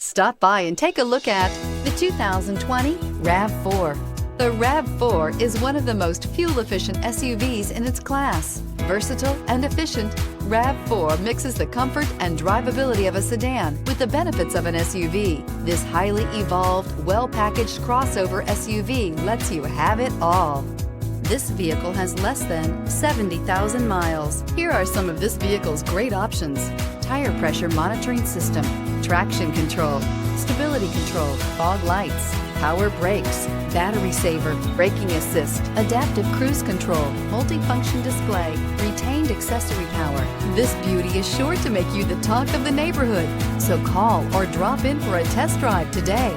Stop by and take a look at the 2020 RAV4. The RAV4 is one of the most fuel-efficient SUVs in its class. Versatile and efficient, RAV4 mixes the comfort and drivability of a sedan with the benefits of an SUV. This highly evolved, well-packaged crossover SUV lets you have it all. This vehicle has less than 70,000 miles. Here are some of this vehicle's great options: tire pressure monitoring system, traction control, stability control, fog lights, power brakes, battery saver, braking assist, adaptive cruise control, multifunction display, retained accessory power. This beauty is sure to make you the talk of the neighborhood. So call or drop in for a test drive today.